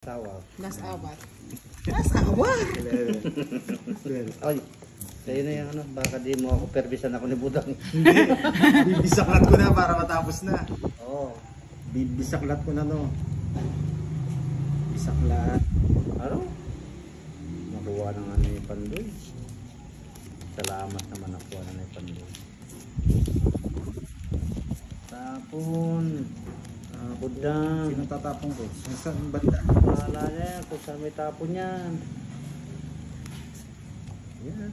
Tawag. Last hour. Last hour? Ay, sa'yo na yung ano, baka di mo ako perbisan ako ni Budang. Hindi, bibisaklat ko na para matapos na. Oo. Bibisaklat ko na no. Bisaklat. Ano? Nakuha na nga ni Pandoy. Salamat naman nakuha na ni Pandoy. Tapon. Budang. Sino tatapong ko? Saan banda? Mahala niya kung saan may tapon yan. Yan.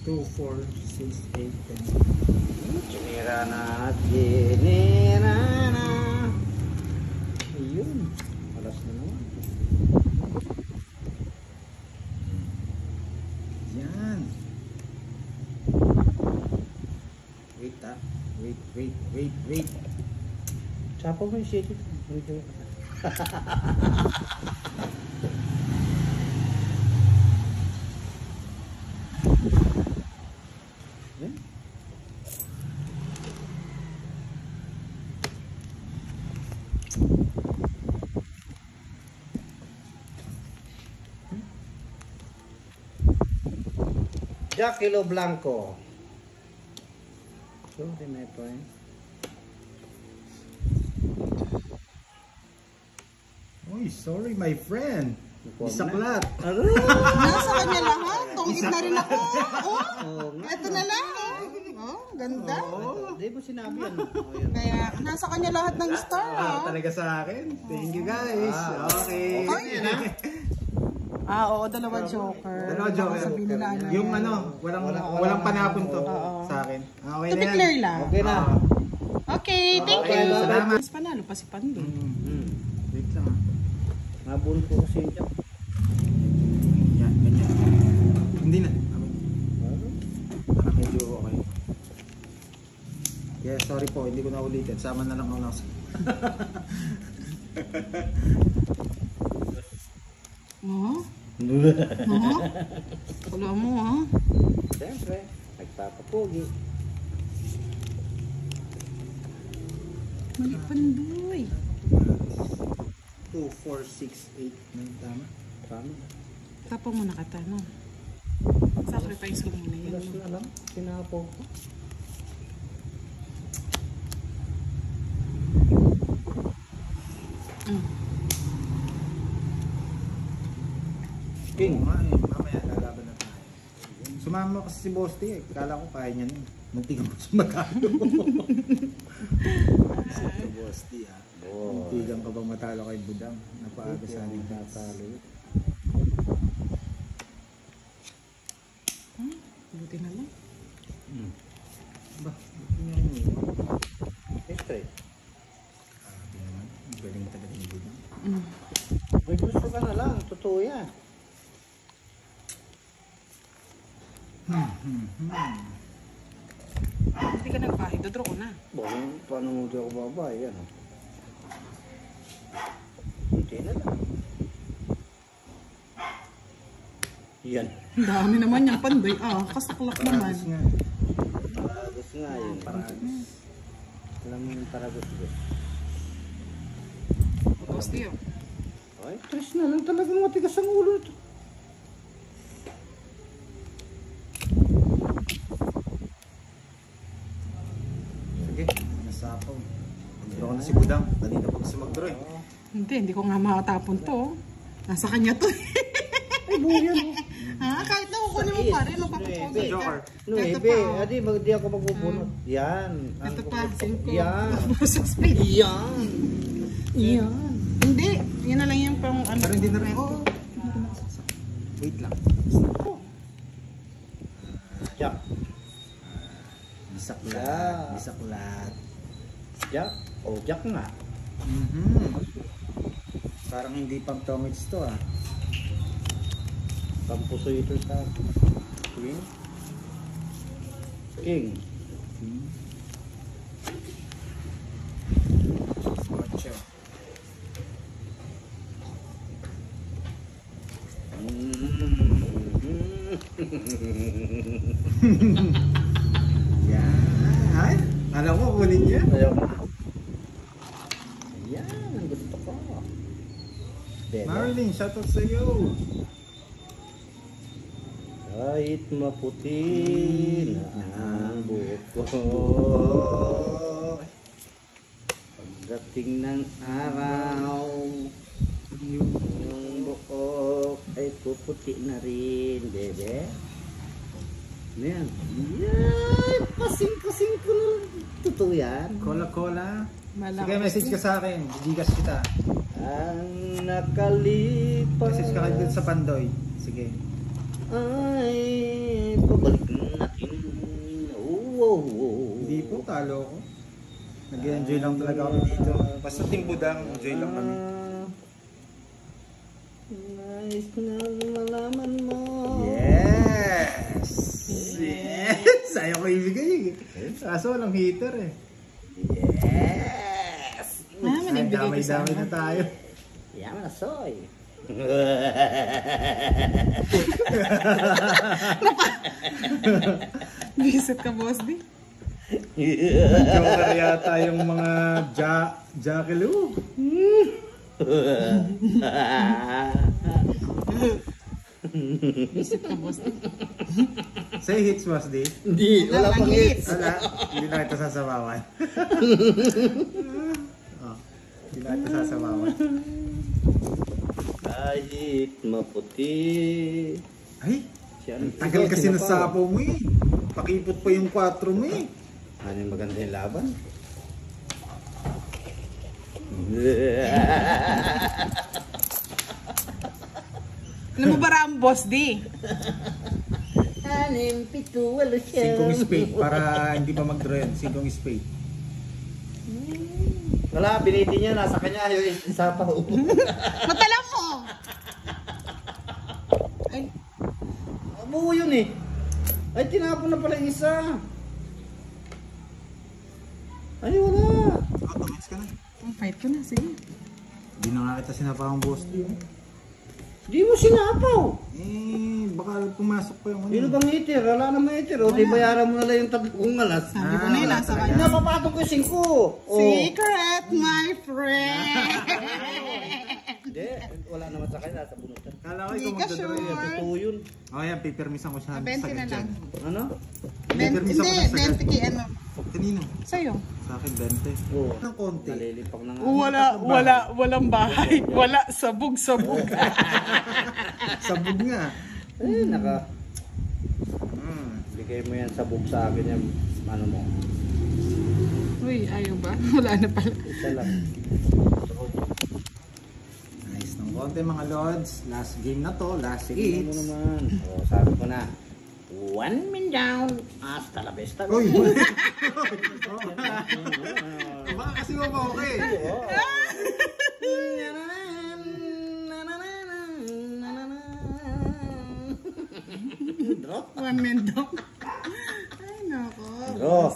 Two, 4, 6, 8, 10. Sinira na at ginira na. Ayun. Alas na naman. Yan. Wait ah. Wait. Sapo mo yung shit ito. Jack Kilo Blanco. Sorry na ito eh. Oy, sorry my friend. Bisaklat. Nasa kanya lahat. Tungit na rin ako. Oh, Ito na lang. Oh, ganda. Di mo sinabi yan. Kaya nasa kanya lahat ng star. Talaga sa akin. Thank you guys. Okay. Oo, dalawa joker. Dalawa joker. Baka sabihin nila ano Yung yan. ano, walang panapon to sa akin. Okay To na be yan. clear lang. Okay na. Okay, thank Okay, you. salamat. Mas panalo pa si Pando. Wait lang ah. Nabun ko kasi yung Jack. Yan, ganyan. Hindi na. Para medyo okay. Yeah, sorry po, hindi ko na ulitin. Sama na lang ako na. Oh? Wala mo ha? Siyempre, nagpapapugi. Mali Pandoy. 2, 4, 6, 8, 9, tama? Tama. Tapos mo nakata, no? Sacrifice ko muna yun. Alas na lang. Sinapo ko. King. Oo nga eh, mamaya lalaban na tayo. Sumama kasi si Boss T eh. Kala ko kaya niya nun. Muntikan ko sa matalo. Si Boss T ah. Muntikan ka bang matalo kay Budang? Napaaga sa aling Natalo. Buti na lang. Ba, buti nga yun eh. Siyempre. Grabe naman. Ang galing talaga ni Budang. May gusto ka na lang. Totoo yan. Hindi ka nagpahid. Dodro ko na. Paano mo di ako babae? Yan. Hindi na lang. Yan. Ang dami naman yung Pandoy. Kasaklap naman. Paragos nga. Paragos nga yun. Paragos. Alam mo yung paragos ko. Tapos tiyo. Ay, tres na lang talagang matigas ang ulo ito. Sige, nasapaw. Draw na si Budang. Dali na pa kasi mag-draw eh. Hindi ko nga makatapon to. Nasa kanya to. Ay, buyan. Kahit na kukunin mo pa rin. Mapapapogi ka. Joker. Ito Nuebe. pa. Adi, di ako magbubunot. Yan. Ito pa. 5. Yan. Sa speed. Yan. Yan. Hindi. Yan na lang yung pang ano. Pero hindi na rin. Oo. Wait lang. Jack. Bisaklat. Bisaklat. Jack. O, Jack nga. Parang hindi pang tongits to ah. Kampuso ito sa Queen. King. Ocho. Mm-hmm. Yan. Ay, alam mo kukunin niya. Ayaw ko. Ayan, ang gusto ko. Bebe. Marlene, shoutout sa iyo. Kahit maputi na ang buhok ko, pagdating ng araw, yung buhok ay puputi na rin, bebe. Ano yan? Yan! Kasing-kasing ko na. Totoo yan. Cola. Malaki. Sige, message ka sa akin. Gigas kita. Ang nakalipas Message ka dun sa Pandoy. Sige. ay pabalik natin. Oh. Hindi po, talo ko. Nag-enjoy lang talaga kami dito. Basta timbudang, enjoy lang kami. Nice na malaman mo. Yes! Yes! Ayaw ko ibigay eh. Kaso walang heater eh. Yes! Ah, may nagbigay ko sa Damay-damay na tayo. Yaman na soy. Visit ka, boss di. Joker yata yung mga Jackaloo. Visit ka, boss di. Say hits was di. Hindi, wala pang hits. Wala, hindi na kita sasabawan. Oh, hindi na kita sasabawan. Kahit maputi. Ay, ang tagal kasi nasapaw mo eh. Pakipot pa yung 4 mo eh. Ano yung maganda yung laban? Ano mo ba ang boss di? Anim, pito, walo siya. 5 spade para hindi pa mag-draw yan. 5 spade. Wala, biniti niya. Nasa kanya yung isa pa. Matala mo! Ay, Buo yun eh. Ay, tinapon na pala yung isa. Ay, wala. Comments ka na. fight ko na, sige. Hindi na nga kita sinapawang boss di. Di mo sinapaw. Eh, baka pumasok pa yung ano. Sino bang hitter? Wala namang hitter. O, di bayaran mo na lang yung 3 alas. Sabi ko na yun, nasa talaga. kanya. Napapatong ko yung 5. Secret, my friend! Hindi, wala naman sa kanya. Nasa bunutan. Kala ko Hindi ikaw ka magdadraw sure. yan. Totoo yun. Oh, yan, pipirmisan ko siya. 20 na lang. Ano? Hindi, Pipirmisan ko na sa 20 kay ano. Kanino? Sa'yo. Sa akin, 20. Oo. Ng konti. Nalilipak na nga. Walang bahay. Wala, sabog. Sabog nga. Eh, naka. Hmm. Bigay mo yan sabog sa akin yung ano mo. Uy, ayaw ba? Wala na pala. Isa lang. Nice ng konti mga lords. Last game na to. Last Sige mo hits. naman. O, sabi ko na. 1 min down. Hasta la vista. Uy! Baka kasi mabawi. Drop. 1 minute daw. Ay, nako. Draw.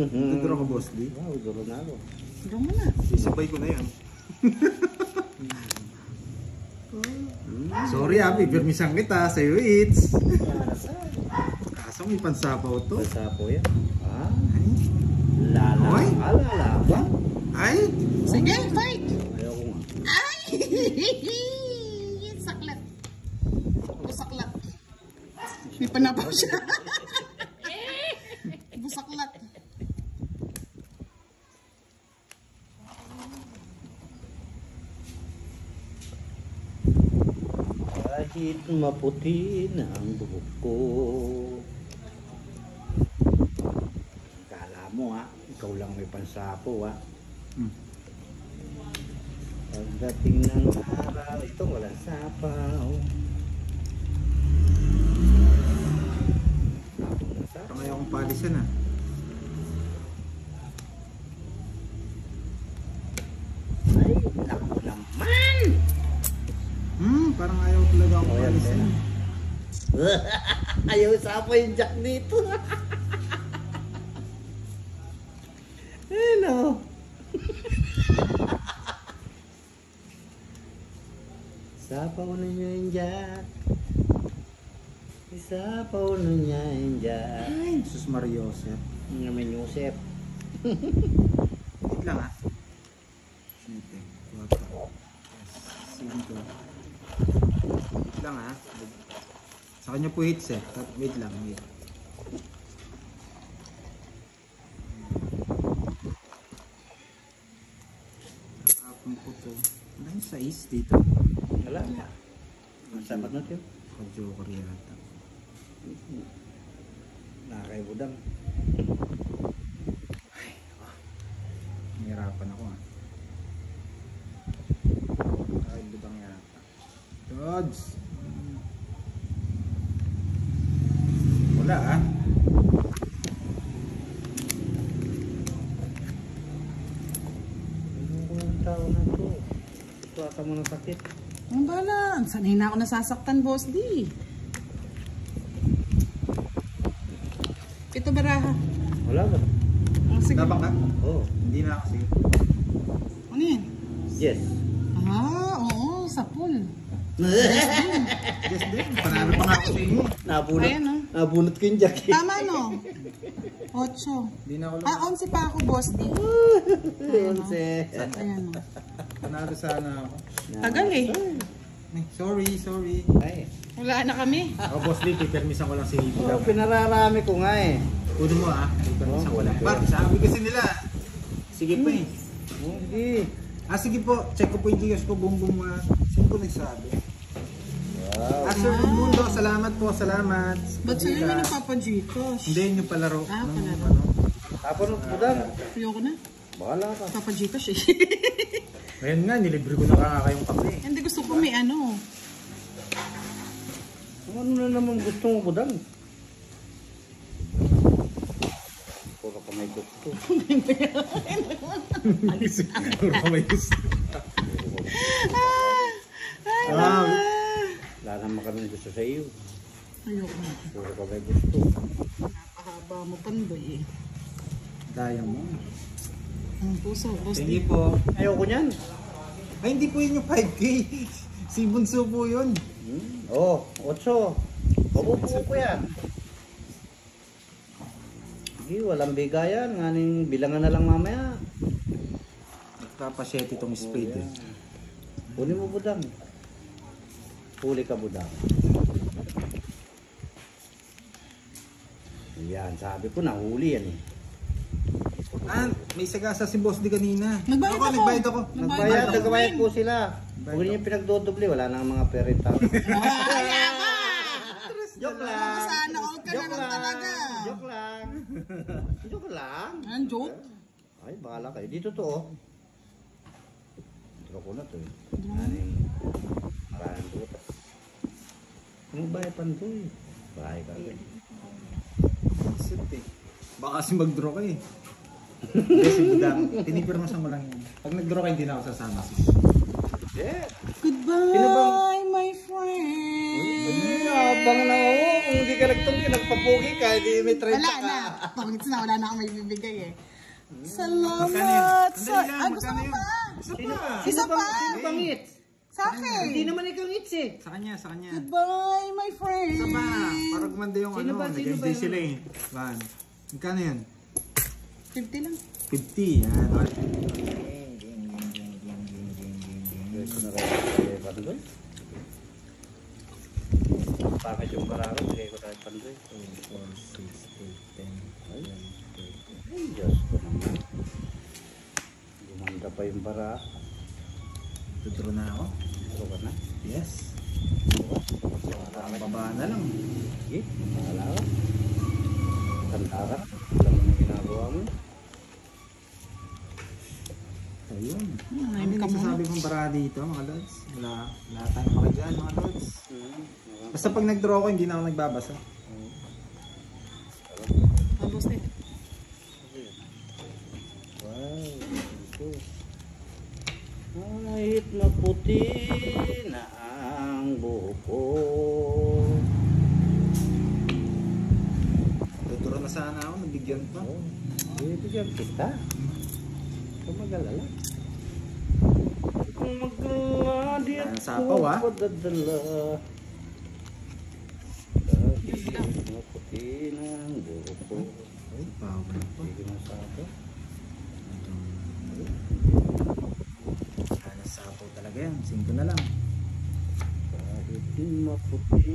Nagduro ko, boss D. Wow, duro na ako. Draw mo na. Isabay ko na yan. Sorry pipirmisan kita sa hits. Kaso may pansapaw to. Basta po yan. Ah, Ay! lala. Oy. Lala ba? Ay! Sige, fight! Ayaw ko nga. Ay! Saklat. Busaklat. May panabaw siya. Busaklat. Kahit maputi na ang buhok ko. Kala mo ha, ikaw lang may pansapo ha. Pagdating ng araw, ito walang sapaw. Tapos na sa Parang ayaw kong palisan ah. ay, naku naman! Parang ayaw talaga akong Oh, yan, palisan. yan. Ayaw sapo yung jack dito. Hello. Sapaw na nyo yung jack. Isa pa uno niya dyan. Ay, Jesus Mariosep. Namin Yusef. Wait lang ah. 7, 4, 5. Wait lang ah. Sa kanya po hits eh. Wait lang, wait. Nakapon ko to. Wala yung 6 dito. Wala. Sabat na tiyo. Pag-joker yata. Nakakaibudang. Nahirapan ako ah. Nakaibudang yata. Dodds! Wala ah. Ano ko yung tao na to? Ito ata mo ng sakit. Ang bala. Sanay na ako nasasaktan, Boss D. Ito baraha. Wala ba? Oh, sige. Dapat ka? Oo. Hindi na kasi. Ano yan? Yes. Ah, oo. Sapul. Yes din. Panalo pa nga ako sa inyo. Nabunot. Ayan, oh. Nabunot ko yung jacket. Tama, no? 8. Hindi na ako lang. Ah, 11 pa ako, Boss D. Yunse. Ayan, oh. Panalo sana ako. Tagal eh. Ay, sorry. Ay. Wala na kami. Oh, boss Lee, pipermisan ko lang si Hibi. Oh, pinararami ko nga eh. Kunin mo ah. Pipermisan ko lang. Okay. Par, sabi kasi nila. Sige pa eh. Hindi. Ah, sige po. Check ko po yung Gcash ko. Boom, boom ah. Sino po nagsabi? Wow. Ah, Sir Mundo, salamat po. Salamat. Ba't sa'yo yung nagpapajikos? Hindi, yung palaro. Ah, ng palaro. ano. Tapos budang. Ayoko na. Bahala ka. Papajikos eh. Ngayon nga, nilibre ko na kayong kape. Hindi gusto ko may ano. Ano na naman gusto mo budang? Puro ka may gusto. Puro ka may gusto. Ay, Ah, Wala naman kami gusto sa iyo. ayoko na. Puro ka may gusto. Napakahaba mo pandoy eh. daya mo. Ang puso, Boss Hindi D. po. Ayoko niyan. Ay, hindi po yun yung 5K. Si Bunso po yun. Oh, 8. Mabubuo ko yan. Sige, walang bigayan. Nganing bilangan na lang mamaya. Nagpapasyete itong spade eh. Huli mo budang. Huli ka budang. Yan, sabi ko nahuli yan eh. Ah, may sagasa si Boss di kanina. Nagbayad ako. Nagbayad ako. Nagbayad po sila. Huwag niyo pinagdodobli, wala nang mga perita. Joke lang. Sana all ka na Joke lang lang. talaga. Joke lang. Joke lang. Ang joke? Ay, bahala kayo. Dito to oh. Turo ko na to eh. Maraming butas. Ano ba yung pandoy? Bahay ka agad. Isip eh. Baka kasi mag-draw ka eh. Hindi, si Budang. Tinipirmasan ko lang yun. Pag nag-draw ka, hindi na ako sasama. Yeah. Goodbye, Sino bang- my friend. Abang na ako. Kung hindi ka nagtungki, nagpapugi ka, hindi may 30 Wala ka. na. Pangits na, wala na akong may bibigay eh. Magkano Salamat. yun? Sa... Andali lang, Ay, gusto magkano mo yun? pa? Isa pa. Isa pa. Sino bang ngits? Sa akin. Hindi naman ikaw ngits eh. Sa kanya, sa kanya. Goodbye, my friend. Isa pa. Para gumanda yung Sino ano. ba? Sino Nag-MD ba? sila eh. Van. Magkano yan? 50 lang. 50. Yan. Ito na rin kay Pandoy. Pangit yung bararo, bigay ko tayo Pandoy. 4, 6, 8, 10. Ay, Diyos ko naman. Gumanda pa yung bara. Tuturo na ako. Ito ka na? Yes. Parang baba na lang. Sige, wala ka. Tanda ka. Alam mo na ginagawa mo. Ayun. Ay, Ano yung kamu. masasabi mong bara dito mga lods? Wala tayong makidyan mga lods. Basta pag nag-draw ko, hindi na ako nagbabasa. Tapos din. Wow, ito. Kahit maputi na ang buhok ko. Tuturo na sana ako, nabigyan pa. Oh, bibigyan kita. Kung mag-alala. Kung mag-alala, di Ang ako sapaw, ah. padadala. puti ng buko. Ay, bago na po. Hindi masabi. Alas sapo talaga yan. 5 na lang. Kahit di maputi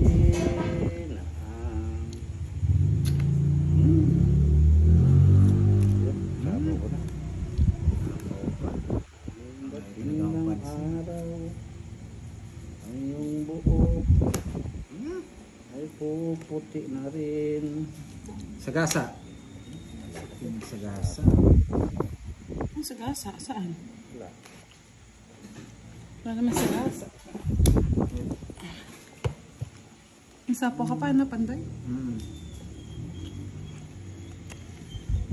na ang... Sabi ko na. Yung dating ng araw, ang iyong buhok ay puputi na rin. Sagasa. Yung sagasa. Ang sagasa? Saan? Wala. Wala naman sagasa. Ang sapo ka pa na panday?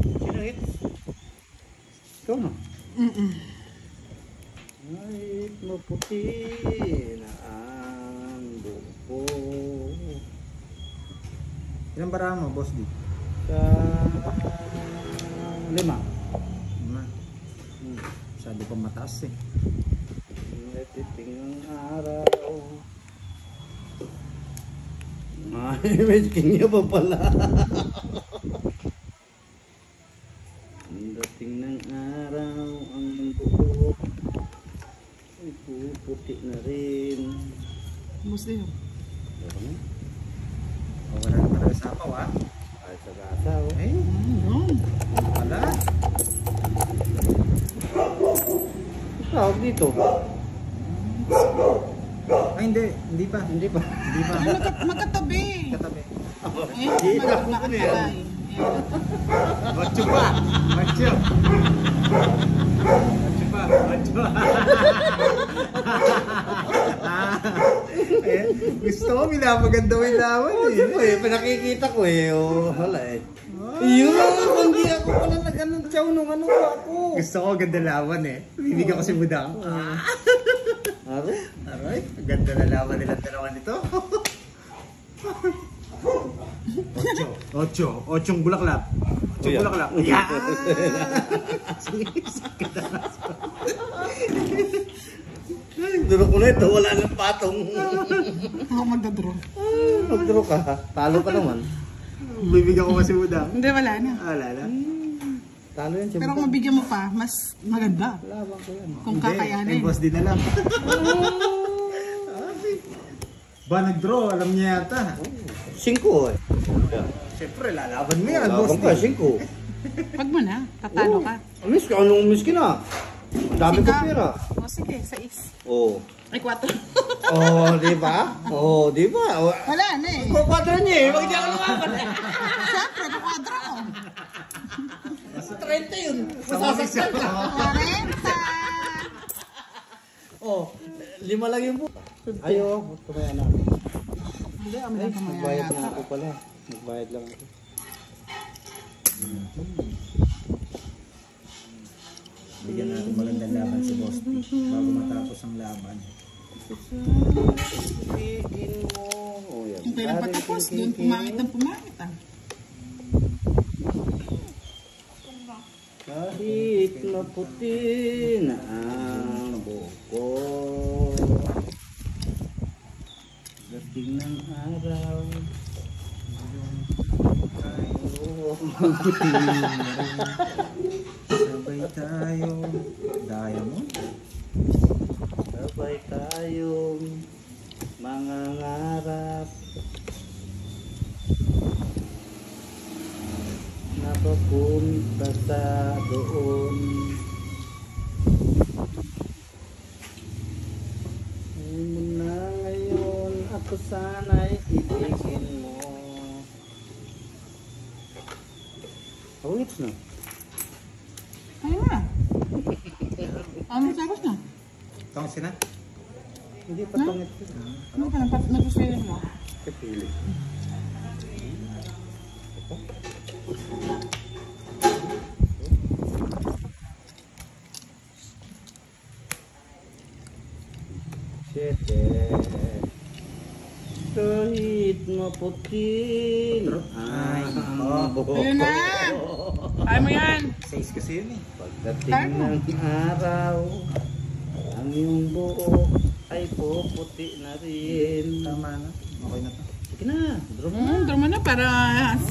Sino hit? Ikaw na. Kahit maputi na ang buko. Ilang bara mo, boss D? Sa 5. Masyado pa mataas eh. Natiting ang araw. Ay, may kanya pa pala. Ang dating ng araw, ang buhok ay puputi na rin. Bus din yun. Ano? O, wala na talaga sapaw ah. Ay, sa gasa, oh. Eh, wala. Tawag dito. Ay, hindi. Hindi pa. Hindi pa. Hindi pa. Magkatabi. Katabi. Nakakatay. Macho pa. Macho. Macho pa. Macho. Gusto ko minapaganda mo yung lawan eh. Siyempre, pinakikita ko eh. Oh, wala eh. Yun, hindi ako pala nag-anong tiyaw nung ano ako. Gusto ko ganda lawan eh. Hindi ka kasi budang. Aro? Aray, ganda na lawan nilang dalawa nito. Ochong bulaklak. Ochong Kuya. bulaklak. Yeah! Duro ko na ito, wala nang patong. Ako magdadro. Magduro ka, talo ka naman. Bibigyan ko kasi budang. Hindi, wala na. Wala na. Talo yan, Pero kung mabigyan mo pa, mas maganda. laban ko yan. Kung Hindi, kakayanin. ay boss din na lang. Ba nag-draw, alam niya yata. 5 eh. Siyempre, lalaban mo yan, boss Laban ka, din. 5. Pag mo na, tatalo ka. Miss ka, anong miss ka na? Dami ko Sika. pera. O sige, 6. Oo. Ay, 4. Oh, di ba? Oh, di ba? Oh, Wala na eh. ko 4 niya eh. Wag niya ako lumaban eh. Siyempre, kukwadro ko. 30 yun. Masasaktan ka. 40. Oh, 5 lang yung buo. Ayo, tumaya na. Hindi, kami lang Nagbayad kamayayata. na ako pala. Nagbayad lang ako. Bigyan natin magandang laban si boss D. Bago matapos ang laban. Bigin mo. Oh, yan. Kung kailan patapos, doon pumangit ng pumangit ah. Kahit maputi na ang buko, dating ng araw, Sabay tayo. Diamond. sabay tayong mangangarap. Napapunta sa doon. Ngayon mo na ngayon, ako sana'y ibigin mo. Oh, it's na. Ayun na. Ano tapos na? Tong sina? Hindi pa tongit ko. Ano ka nagpapilin mo? Kapili. Siyete. Kahit maputi Ay, ang buhok. Ayun na! Kaya mo yan! 6 kasi yun eh. Pagdating ng araw, ang iyong buhok ay puputi na rin. Tama na. Okay na to. Sige na, draw mo. Draw mo na para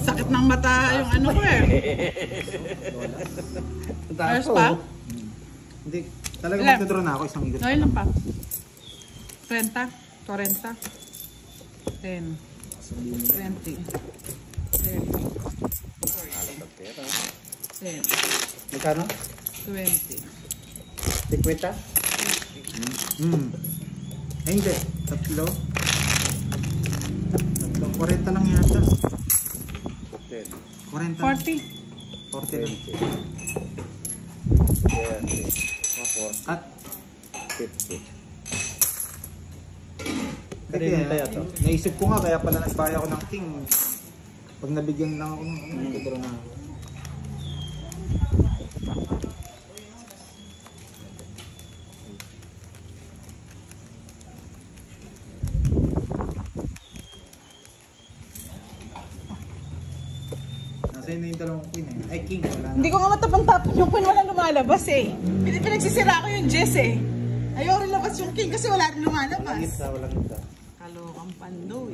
sakit ng mata yung ano ko eh. Ayos pa? Hindi, talaga Ilan? magdodraw na ako isang ikot. Ngayon lang pa. 30, 40, 10, 20, 30, 10, Magkano? 20. 50? Ay hindi, tatlo. 40 lang yata. 40. 40. 40 lang. 40. At 50. Kasi, Kaya to. naisip ko nga, kaya pala nagbaya ako ng king. Pag nabigyan lang ako ng magdodraw na ako. Nasa yun na yung dalawang queen eh. Ay, king. Wala na. Hindi ko nga matapang-tapon yung queen, walang lumalabas eh. Pinagsisira ko yung Jess eh. Ayaw rin labas yung king kasi wala rin lumalabas. Walang isa. Kalokang pandoy.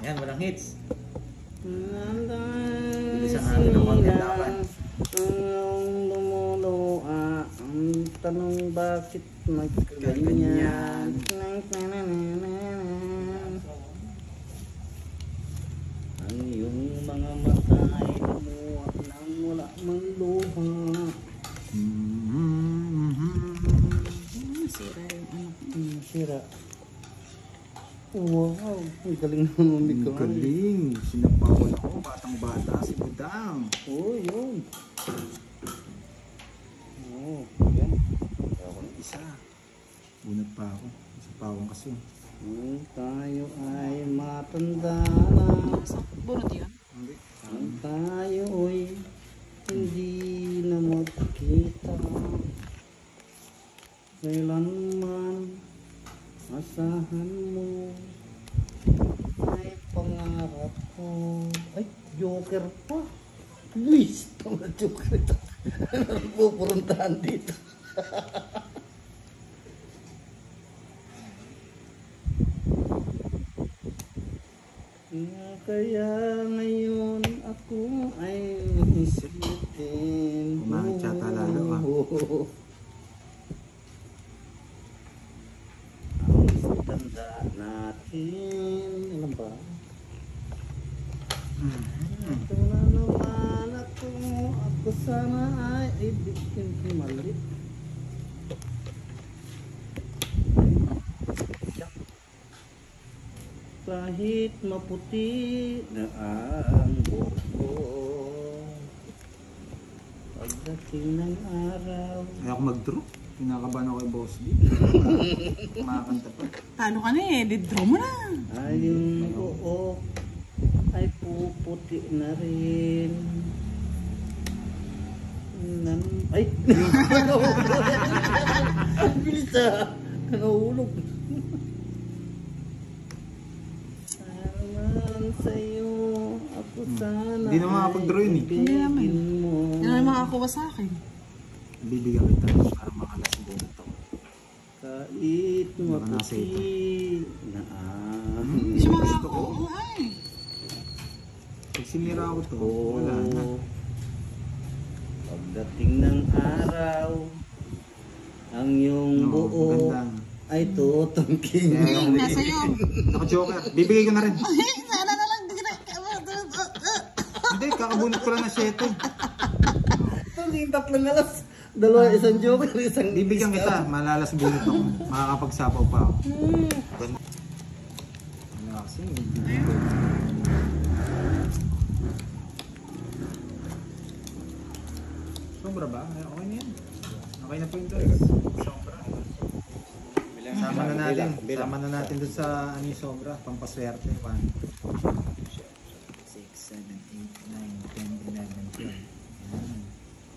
Yan, walang hits. Nanday Bilisan natin ang konti laban. ang lumuluha. Ang tanong bakit magkaganyan. Ang iyong mga mata ay lumuha nang wala mang luha. Sira yung ano. Sira. Wow, ang galing naman Ang ko. galing. Sinapawan ako. Batang-bata si Budang. Oh, yun. Oh, yan. Isa. Bunot pa ako. Sa pawang kasi. Kung tayo ay matanda na, Bunot yun? Hindi. kung tayo ay hindi na magkita, kailanman asahan mo ay pangarap ko. Ay, joker pa. Luis, tama joker ito. Ano pupuruntahan dito? Kaya ngayon ako ay isitin. Kumangit yata lalo, ah. Ang tanda natin. Alam ba? Ito na naman ako. Ako sana ay ibigin kimalit. Kahit maputi na ang buhok ko, pagdating ng araw. Ayaw ko mag-draw. Kinakabahan ako kay Boss D. Kumakanta pa. Paano ka na eh? Di-draw mo na. Ay, yung buhok ay puputi na rin. Ay! Bilis ah! Nahulog. Salamat sa'yo. Ako sana. Hindi naman makapag-draw yun eh. Hindi naman. mo. Yan ang makakuha sa akin. Bibigyan kita para makalas bunot ako. Kahit Baka nasa maputi na Hindi siya makakuha eh. Pag sinira ako to, wala na. Pagdating ng araw, ang iyong No, buo maganda. ay tutungking. Yeah. Nasa iyo. Ako joker. Bibigay ko na rin. Sana na lang. Hindi, kakabunot ko lang na 7. Tungking tatlong alas. Dalawa, isang joker, isang Bibigyan kita, malalas bunot ako. Makakapagsapaw pa ako. Ano kasi? Sobra ba? Okay na yan. Okay na po yung guys. Sobra. Sama na natin. Sama na natin dun sa ano yung sobra. Pampaswerte. 1, 6, 7, 8, 9, 10, 11, 12.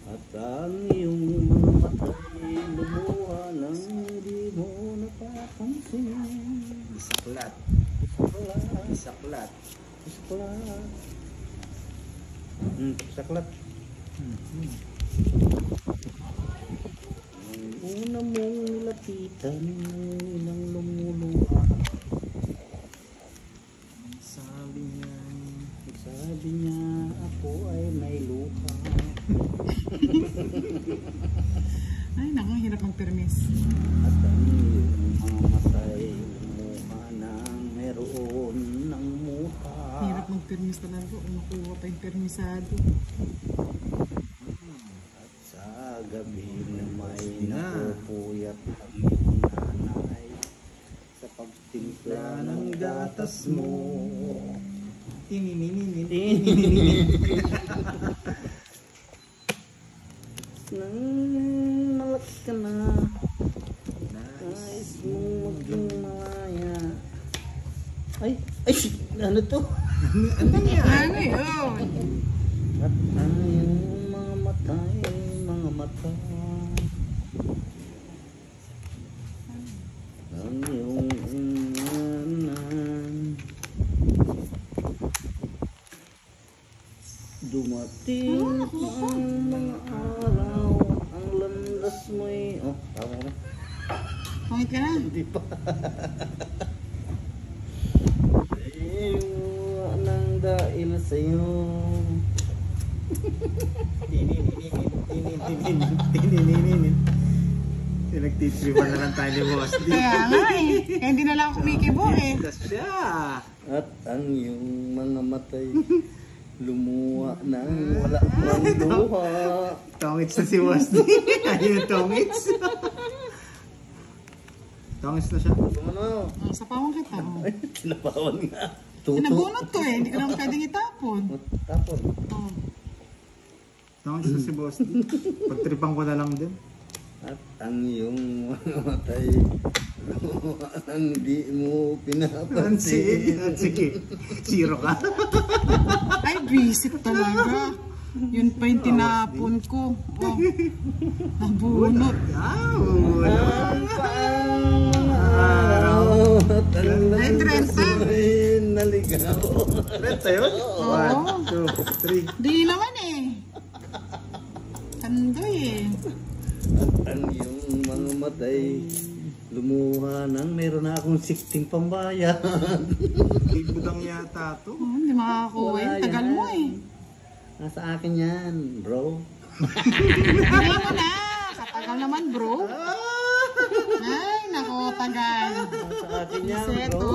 At ang iyong mga matay lumuha nang hindi mo napapansin. Isaklat. Isaklat. Saklat. Saklat. Ang una mong lapitan ng ilang lumuluha. niya ako ay may luha. Ay, naku, hirap magpermis. At ang iyong mga masay lumuha nang meron ng muha. Hirap magpermis talaga. Kung nakuha pa yung permisado. At sa gabi na may napupuyat ang iyong nanay sa pagtimpla ng gatas mo. Nang malaki ka na, nais mong maging malaya. Ay, ano to? Ano yun? At ang iyong mga mata, mga mata. Ang iyong inanan. Dumating ang mga araw, ang landas mo'y... Oh, tama ko na. Pangit ka na. Hindi pa. Iwa ng dahil sa'yo. Nagtitripan na lang tayo ni Boss D. Kaya nga eh. Kaya hindi na lang ako kumikibo eh. Tas siya. At ang iyong mga matay lumuha nang wala mang luha. Tongits na si Boss D. Ayun, tongits. Tongits na siya. Ano? Sa pawang kita. Ay, tinapawan nga. Tuto. Sinabunot to eh. Hindi ko naman pwedeng itapon. Tapon. Oh. Tongits na si Boss D. Pagtripan ko na lang din. At ang iyong mga matay lumuha nang di mo pinapansin. Sige. Zero ka. Ay, visit talaga. Yun pa yung tinapon ko. Oh. Nabunot. Ang araw at ang Ay, 30. ay naligaw. Renta yun? Oo. 1, 2, 3. Di naman eh. Tandoy eh. At ang iyong mga matay lumuha nang meron na akong 16 pambayan. Ibudang yata to. Oh, hindi makakakuha yun. Tagal mo eh. Nasa akin yan, bro. Hindi mo na. Katagal naman bro. Ay, nako, tagal. Nasa akin yan, Seto. bro.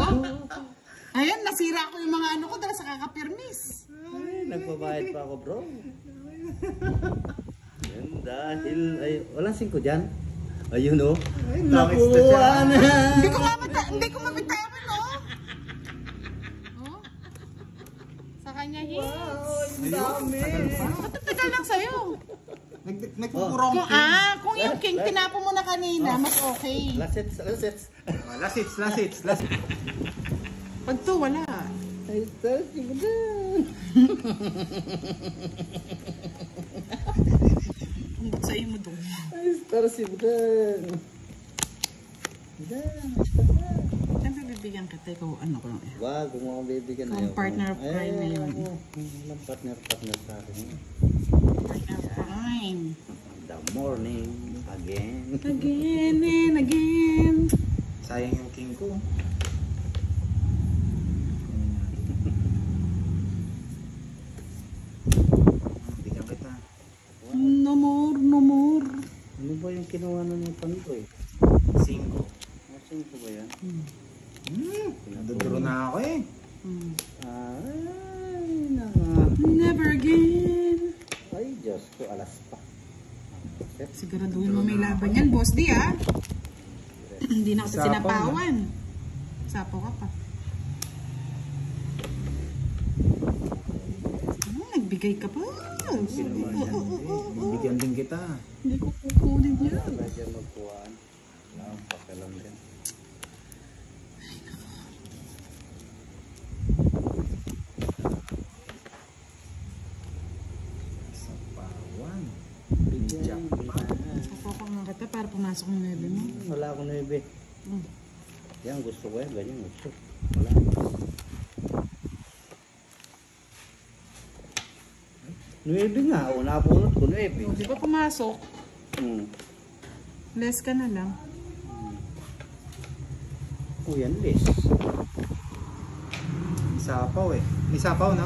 Ayan, nasira ko yung mga ano ko dahil sa kakapirmis. Ay, nagbabayad pa ako, bro. Yan dahil, ay, walang 5 dyan. Ayun, oh. Ay, tongits na siya. Nakuha na. Hindi ko mabitawan, no? Oh? Sa kanya, hits. Ang dami. Ba't ang tagal lang sa'yo? Nagpupurong. Kung yung king tinapo mo na kanina, mas okay. Last hits. Last hits. Pag to, wala. Ay, sarsi mo na. Ang sa'yo mo doon. Ay, sarsi mo na. Siyempre bibigyan kita, ikaw ano ko lang eh. Wag, kung ako bibigyan na Ang partner of crime na yun. Walang partner sa akin. Partner fine. The morning again. Again and again. Sayang yung king ko. Hindi ka kita. No more, no more. Ano ba yung kinuha na ni Pandoy? 5. Asan ko ba yan? Naduduro na ako eh. Ay, Never again. Ay, Diyos ko, alas pa. Siguraduhin mo may laban yan, boss di ah. Hindi na kita Sapaw sinapawan. Sapaw ka pa. Nagbigay ka pa. Bibigyan din kita. Hindi ko kukunin yan. Wala dyan magkuhaan. Wala akong pakialam din. Sapawan. Bigyan pa. Sapaw ka nga kita para pumasok ng nebe mo. Wala akong 9. Hmm. Yan, gusto ko yan. Ganyan, gusto. Wala. Nuebe nga. O, napunot ko 9. Di ba pumasok? Less ka na lang. O, yan, list. Isapaw eh. Isapaw no?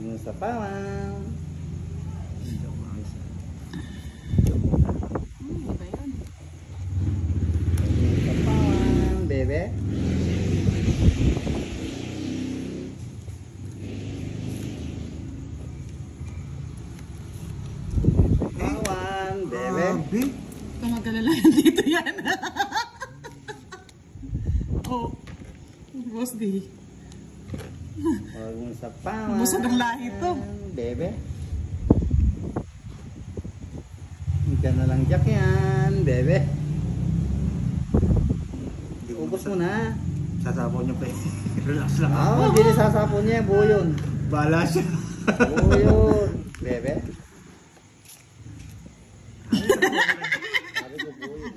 Huwag mo sa pawang. Iba yun. Huwag mo sa pawang, bebe. Pawang, bebe. Grabe. Tumagalala dito yan. Oh. Boss D. Huwag mo sa pawang. Busog ang lahi to. Bebe. Hindi ka na lang jack yan, bebe. Ubos mo na. Sasabaw niyo pa eh. Relax lang. Oo, hindi na sasapon niya, buo yun. Bahala siya. Buo yun. Bebe. Sabi ko buo yun.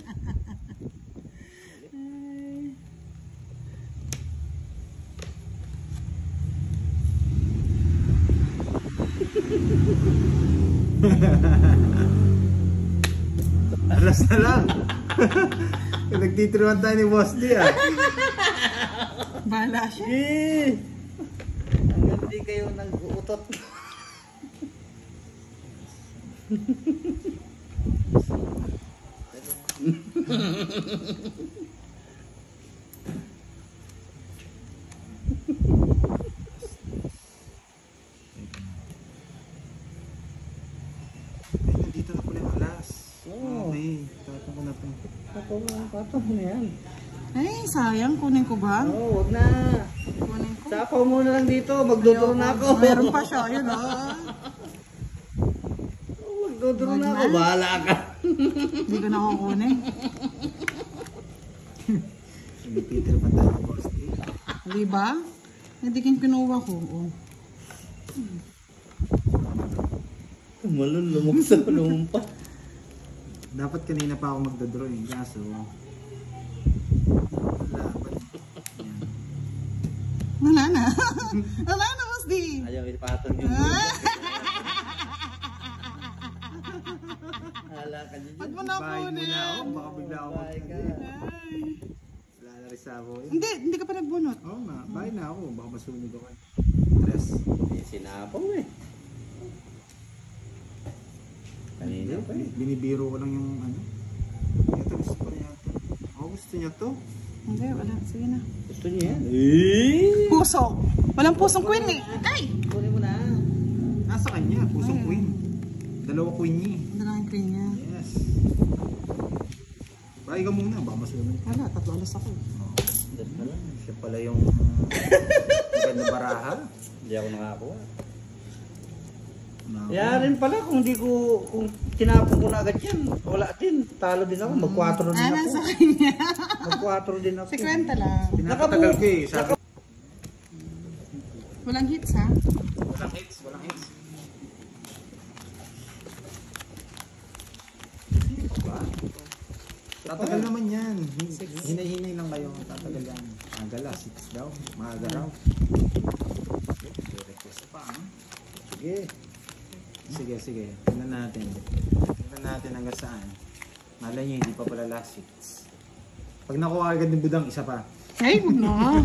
Alas na lang. Nagtitiriwan tayo ni Boss D ah. Bahala siya. Eh! Hanggang di kayo nag-uutot. Ay, nandito na pala yung alas. Oo. Okay, tatang ko na po. Patong na yan. Ay, sayang. Kunin ko ba? Oo, wag na. Kunin ko. Sapaw muna lang dito. Magduduro na ako. Meron pa siya. Yun oh. Magduduro na Wag ako. na. Bahala ka. Hindi ko nakukunin. Nagtitiriwan tayo ni Boss D. Di ba? Hindi kin kinuha ko. Oh. Malulumog sa lumpa. Dapat kanina pa ako magdodrawing. Kaso, wala. Wala na. Wala na, Boss D. Ayaw ipatong yung Hala ka dyan. Wag mo na Bahay muna kunin. ako. Baka bigla ako Bahay ka. Ay. Wala na rin sa ako yun. Hindi ka pa nagbunot. Oo nga, bahay na ako. Baka masunog ako. Stress. Sinapaw eh. Kanina pa eh. Binibiro ko lang yung ano. Ito gusto ko niya ito. Ako gusto niya to. Hindi, wala. Sige na. Gusto niya yan. Eh! Puso. Walang pusong queen eh. Ay! Kunin mo na. Nasa kanya, pusong queen. Dalawa queen niya. Dalawang queen niya. Yes. Bahay ka muna, baka masunog. Wala, 3 alas ako. Dad ka lang. Siya pala yung ganda baraha. Hindi ako nakakuha. Nako. Kaya rin pala kung tinapon ko na agad yan, wala din. Talo din ako. Mag-4 din ako. Nasa kanya. Mag-4 din ako. 50 lang. Pinapatagal ko eh. Sabi. Walang hits ha? Walang hits, walang hits. Tatagal naman yan. Hinay-hinay lang kayo. Tatagal yan. Agala, 6 daw. Maaga raw. Request pa, ha? Sige. Sige. Tingnan natin. Tingnan natin hanggang saan. Malay nyo, hindi pa pala last 6. Pag nakuha agad ng budang, isa pa. Ay, wag na.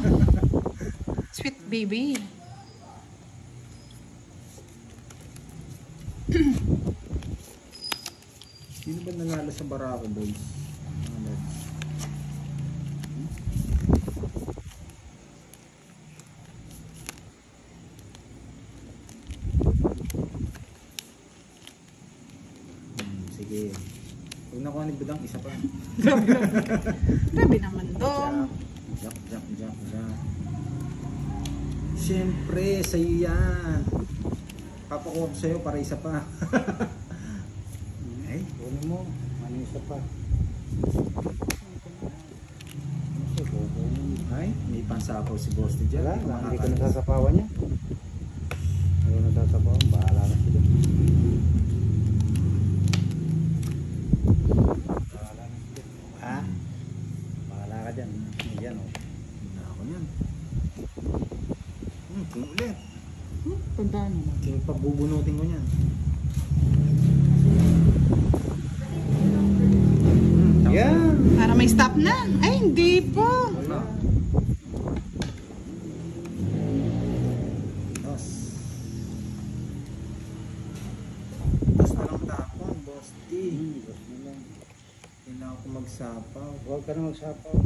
Sweet baby. Sino ba nanalo sa Barako, boys? Mga lads. Sige. Pag nakuha ni budang, isa pa. Grabe naman dong. Jump. Siyempre, sa'yo yan. Papakuha ko sa'yo para isa pa. Ay, Kunin mo. Ano isa pa? ay, may pansapaw si Boss D dyan. Wala. Hindi ko nasasapawan niya. Hindi ko nasasapawan. Bahala na sila. Ha? Bahala ka dyan. Yan o. Hindi ako yan. King ulit. Tandaan mo. King pagbubunutin ko niyan. Yan. Para may stop na. Ay, hindi po. Wala. Dos. magsapaw. Huwag ka na magsapaw.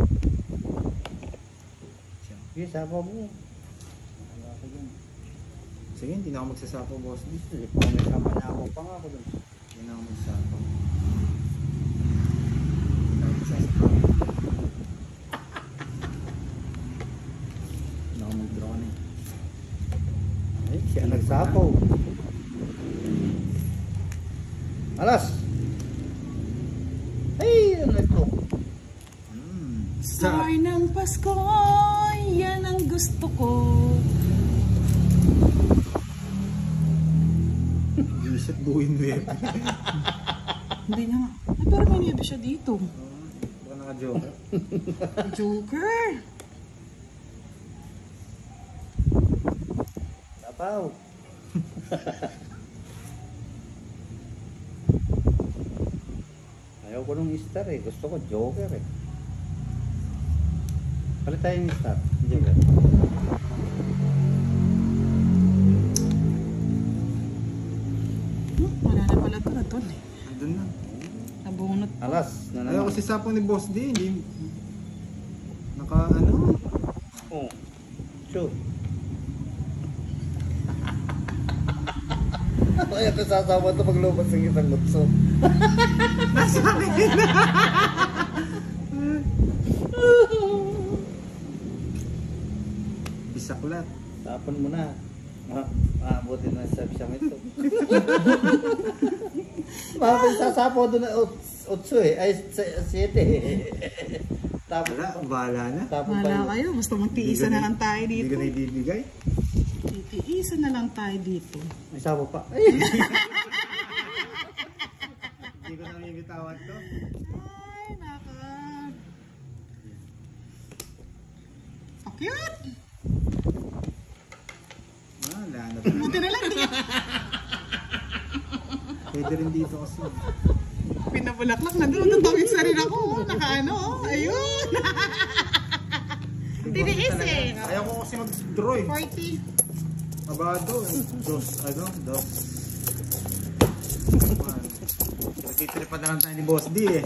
Sige, sapaw mo. Wala ka dyan. Sige, hindi na ako magsasapaw, boss D. Kasi kung may sama na ako, pang ako dun. Hindi na ako magsasapaw. Hindi na ako magsasapaw. Hindi na ako mag-drone eh. Ay, siya nagsapaw. Alas! Ay, ano ito? Star ng Pasko, yan ang gusto ko. Isip buhin mo yun. Hindi na nga. Ay, pero may niebe siya dito. Baka naka-joke. Joker! Sapaw. Ayaw ko nung star eh. Gusto ko joker eh. Palit tayo yung star. Joker. Wala na pala ito na to eh. Andun na. Nabunot. Alas. Ayaw kasi sapong ni Boss D. Hindi. Naka ano. Oh. Sure. Kaya ito sasama ito paglubas ng isang lutso. Bisaklat. Tapon mo na. Maabuti na sa siyang ito. Mabay sasapo doon na 8 eh. Ay, 7. Tapon Wala, bahala na. Tapon pa Wala yun. kayo. Basta magtiisa na lang tayo Hindi dito. ka na ibibigay. Titiisa na lang tayo dito. May sapo pa. Ay! Hindi ko na bibitawan to. Ay, naka. Oh, cute! Wala na. Buti na lang. Pwede rin dito kasi. Pinabulaklak na doon. Tatawid sa rin ako. Nakaano. Ayun. Tiniis eh. Ayaw ko kasi mag-draw eh. 40. Abado eh. Dos. Nagtitripan na lang tayo ni Boss D eh.